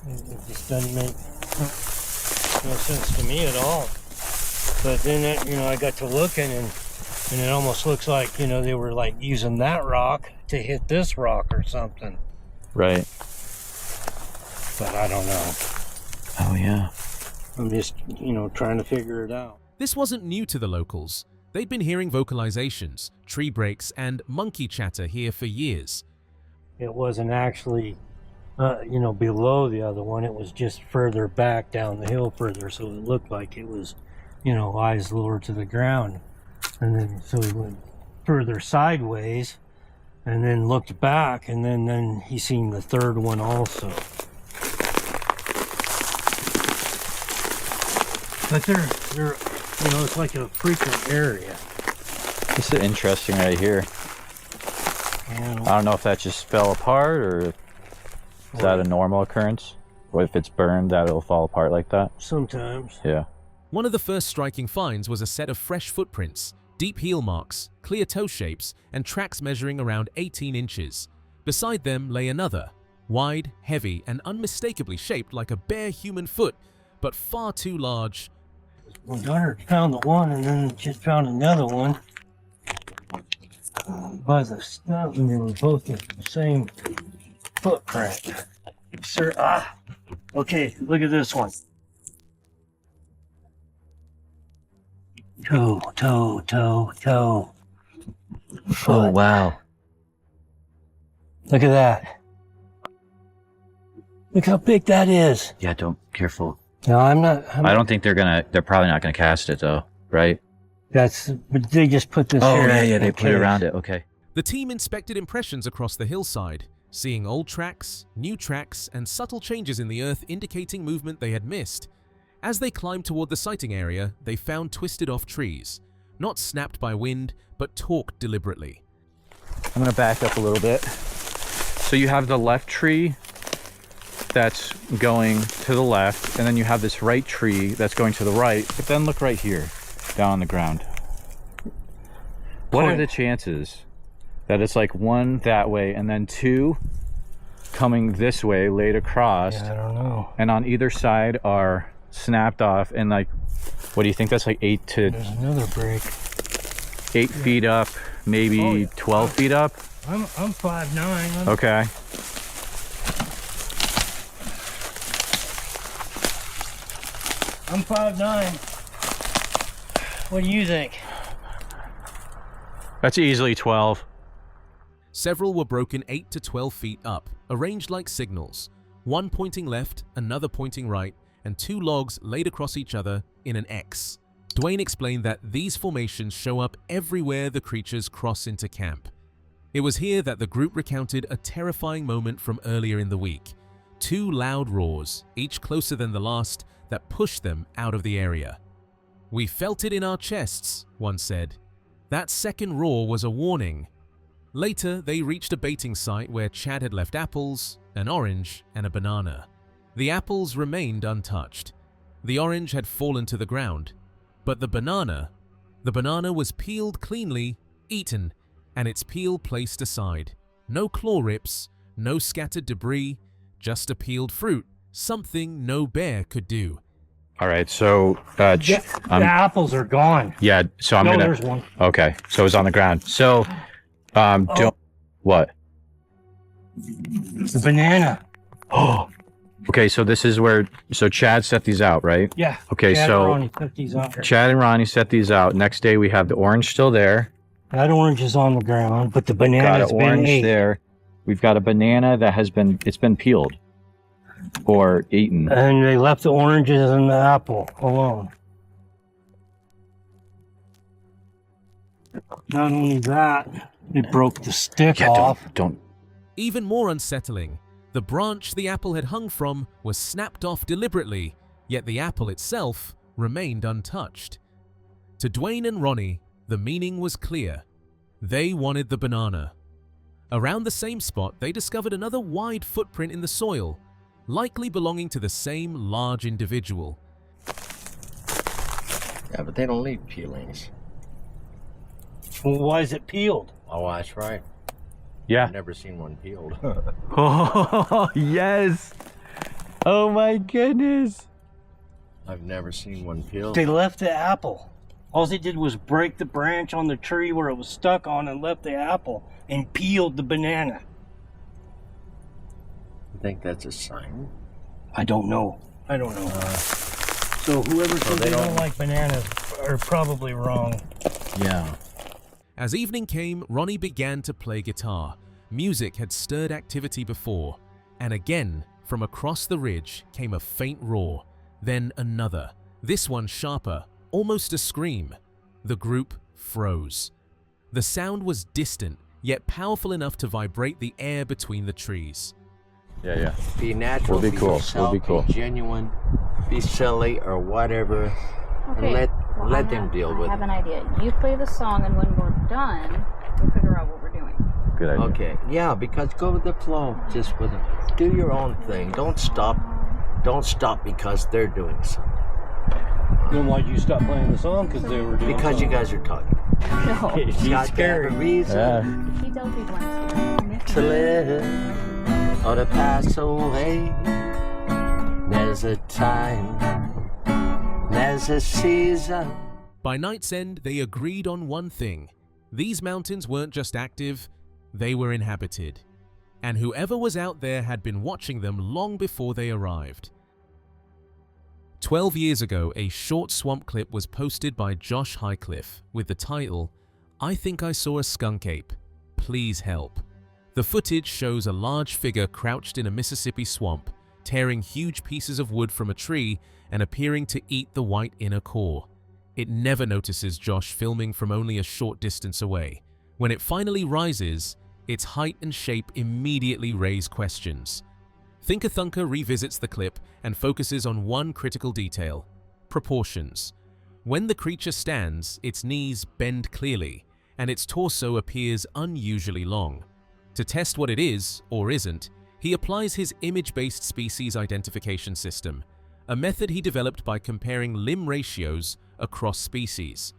V: then, but it just doesn't make no sense to me at all. But then, I got to looking and it almost looks like, they were like using that rock to hit this rock or something.
W: Right.
V: But I don't know.
W: Oh, yeah.
V: I'm just, trying to figure it out.
C: This wasn't new to the locals. They'd been hearing vocalizations, tree breaks, and monkey chatter here for years.
V: It wasn't actually, below the other one. It was just further back down the hill further, so it looked like it was, eyes lower to the ground. And then, so he went further sideways and then looked back, and then he seen the third one also. But they're it's like a frequent area.
W: This is interesting right here. I don't know if that just fell apart or Is that a normal occurrence? Or if it's burned, that it'll fall apart like that?
V: Sometimes.
W: Yeah.
C: One of the first striking finds was a set of fresh footprints, deep heel marks, clear toe shapes, and tracks measuring around 18 inches. Beside them lay another, wide, heavy, and unmistakably shaped like a bare human foot, but far too large.
V: My daughter found the one and then just found another one by the snout, and they were both the same footprint. Sir, okay, look at this one. Toe. Foot.
W: Oh, wow.
V: Look at that. Look how big that is.
W: Yeah, careful.
V: No,
W: I don't think they're probably not gonna cast it though, right?
V: But they just put this here.
W: Oh, yeah, they put it around it, okay.
C: The team inspected impressions across the hillside, seeing old tracks, new tracks, and subtle changes in the earth indicating movement they had missed. As they climbed toward the sighting area, they found twisted off trees, not snapped by wind, but torqued deliberately.
W: I'm gonna back up a little bit. So you have the left tree that's going to the left, and then you have this right tree that's going to the right, but then look right here, down on the ground. What are the chances that it's like one that way and then two coming this way laid across?
V: Yeah, I don't know.
W: And on either side are snapped off, and like, what do you think that's like?
V: There's another break.
W: 8 feet up, maybe 12 feet up?
V: I'm 5'9".
W: Okay.
V: I'm 5'9". What do you think?
W: That's easily 12.
C: Several were broken 8 to 12 feet up, arranged like signals, one pointing left, another pointing right, and 2 logs laid across each other in an X. Dwayne explained that these formations show up everywhere the creatures cross into camp. It was here that the group recounted a terrifying moment from earlier in the week. 2 loud roars, each closer than the last, that pushed them out of the area. "We felt it in our chests," one said. That second roar was a warning. Later, they reached a baiting site where Chad had left apples, an orange, and a banana. The apples remained untouched. The orange had fallen to the ground. But the banana was peeled cleanly, eaten, and its peel placed aside. No claw rips, no scattered debris, just a peeled fruit, something no bear could do.
W: All right, so
V: The apples are gone.
W: yeah, so I'm
V: No,
W: gonna.
V: there's one.
W: Okay, so it's on the ground. So, don't what?
V: The banana.
W: Oh, okay. So this is where. So Chad set these out, right?
V: Yeah.
W: Okay,
V: Chad
W: so
V: and Ronnie put these on.
W: Chad and Ronnie set these out. Next day we have the orange still there.
V: That orange is on the ground, but the
W: Got
V: banana's
W: an
V: been
W: orange
V: ate.
W: there. We've got a banana that has been peeled or eaten.
V: And they left the oranges and the apple alone. Not only that, they broke the stick off.
W: Don't.
C: Even more unsettling, the branch the apple had hung from was snapped off deliberately, yet the apple itself remained untouched. To Dwayne and Ronnie, the meaning was clear. They wanted the banana. Around the same spot, they discovered another wide footprint in the soil, likely belonging to the same large individual.
G: Yeah, but they don't leave peelings.
V: Well, why is it peeled?
G: Oh, that's right.
W: Yeah.
G: I've never seen one peeled.
W: Oh, yes. Oh my goodness.
G: I've never seen one peeled.
V: They left the apple. All they did was break the branch on the tree where it was stuck on and left the apple and peeled the banana.
G: You think that's a sign?
V: I don't know. So whoever said they don't like bananas are probably wrong.
G: Yeah.
C: As evening came, Ronnie began to play guitar. Music had stirred activity before, and again, from across the ridge came a faint roar, then another, this one sharper, almost a scream. The group froze. The sound was distant, yet powerful enough to vibrate the air between the trees.
W: Yeah.
G: Be natural,
W: We'll be cool.
G: yourself,
W: We'll be cool.
G: be genuine, be silly or whatever.
H: Okay,
G: And let them deal with
H: I have
G: it.
H: an idea. You play the song, and when we're done, we'll figure out what we're doing.
W: Good idea.
G: Okay, yeah, because go with the flow. Just with it. Do your own thing. Don't stop. Don't stop because they're doing something.
V: Then why'd you stop playing the song? Because they were doing
G: Because
V: something.
G: you guys are talking.
Q: No.
G: She's got to have a reason
Q: He told people I'm
G: to live or to pass away. There's a time, there's a season.
C: By night's end, they agreed on one thing. These mountains weren't just active, they were inhabited. And whoever was out there had been watching them long before they arrived. 12 years ago, a short swamp clip was posted by Josh Highcliffe with the title, "I think I saw a skunk ape. Please help." The footage shows a large figure crouched in a Mississippi swamp, tearing huge pieces of wood from a tree and appearing to eat the white inner core. It never notices Josh filming from only a short distance away. When it finally rises, its height and shape immediately raise questions. Thinker Thunker revisits the clip and focuses on one critical detail: proportions. When the creature stands, its knees bend clearly, and its torso appears unusually long. To test what it is, or isn't, he applies his image-based species identification system, a method he developed by comparing limb ratios across species.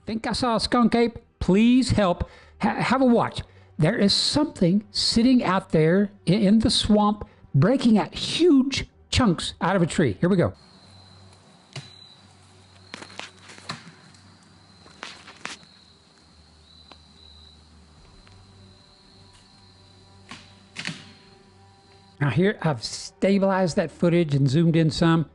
H: Think I saw a skunk ape. Please help. Have a watch. There is something sitting out there in the swamp, breaking out huge chunks out of a tree. Here we go. Now here, I've stabilized that footage and zoomed in some,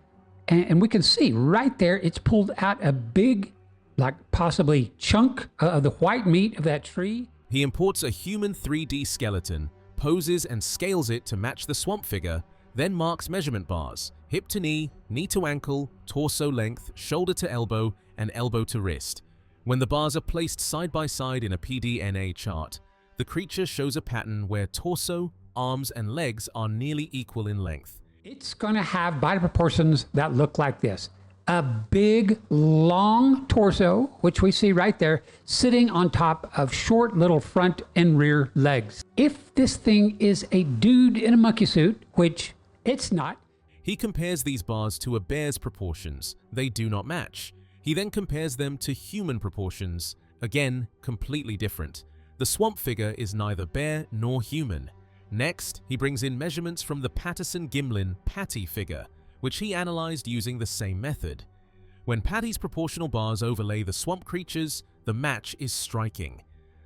H: and we can see right there, it's pulled out a big, like possibly chunk of the white meat of that tree.
C: He imports a human 3D skeleton, poses and scales it to match the swamp figure, then marks measurement bars: hip to knee, knee to ankle, torso length, shoulder to elbow, and elbow to wrist. When the bars are placed side by side in a PDNA chart, the creature shows a pattern where torso, arms, and legs are nearly equal in length.
H: It's going to have body proportions that look like this. A big, long torso, which we see right there, sitting on top of short little front and rear legs. If this thing is a dude in a monkey suit, which it's not.
C: He compares these bars to a bear's proportions. They do not match. He then compares them to human proportions. Again, completely different. The swamp figure is neither bear nor human. Next, he brings in measurements from the Patterson-Gimlin Patty figure, which he analyzed using the same method. When Patty's proportional bars overlay the swamp creatures, the match is striking.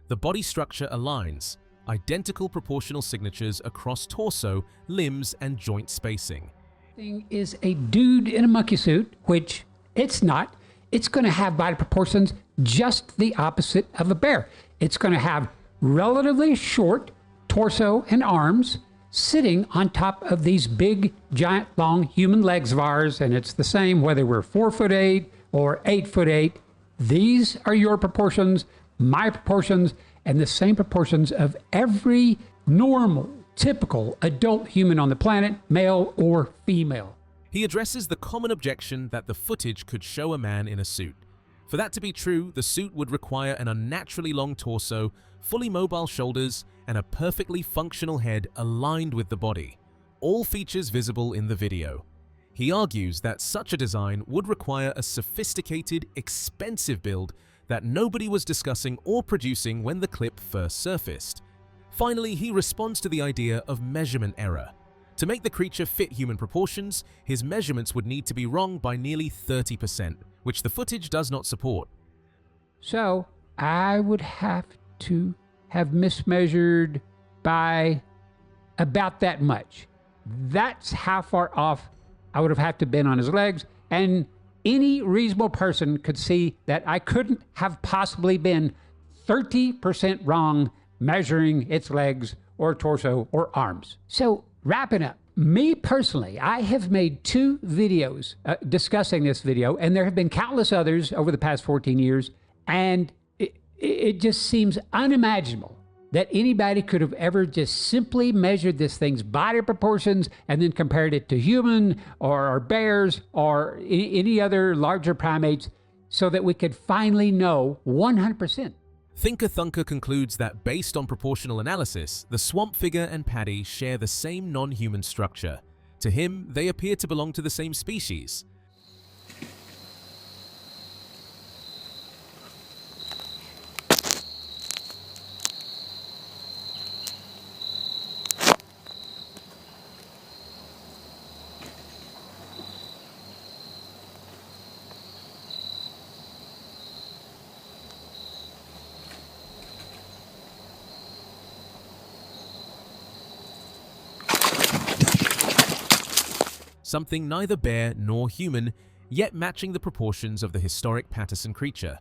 C: The body structure aligns, identical proportional signatures across torso, limbs, and joint spacing.
H: Thing is a dude in a monkey suit, which it's not. It's going to have body proportions just the opposite of a bear. It's going to have relatively short torso and arms sitting on top of these big, giant, long human legs of ours, and it's the same whether we're 4'8" or 8'8". These are your proportions, my proportions, and the same proportions of every normal, typical adult human on the planet, male or female.
C: He addresses the common objection that the footage could show a man in a suit. For that to be true, the suit would require an unnaturally long torso, fully mobile shoulders, and a perfectly functional head aligned with the body, all features visible in the video. He argues that such a design would require a sophisticated, expensive build that nobody was discussing or producing when the clip first surfaced. Finally, he responds to the idea of measurement error. To make the creature fit human proportions, his measurements would need to be wrong by nearly 30%, which the footage does not support.
H: So I would have to have mismeasured by about that much. That's how far off I would have had to been on his legs, and any reasonable person could see that I couldn't have possibly been 30% wrong measuring its legs or torso or arms. So wrapping up, me personally, I have made 2 videos discussing this video, and there have been countless others over the past 14 years, and it just seems unimaginable that anybody could have ever just simply measured this thing's body proportions and then compared it to human or bears or any other larger primates so that we could finally know 100%.
C: Thinker Thunker concludes that based on proportional analysis, the swamp figure and Paddy share the same non-human structure. To him, they appear to belong to the same species. Something neither bear nor human, yet matching the proportions of the historic Patterson creature.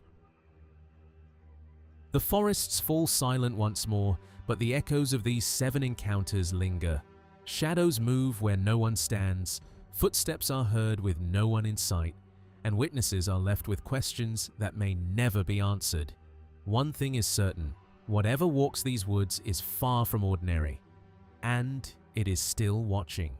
C: The forests fall silent once more, but the echoes of these 7 encounters linger. Shadows move where no one stands, footsteps are heard with no one in sight, and witnesses are left with questions that may never be answered. One thing is certain, whatever walks these woods is far from ordinary, and it is still watching.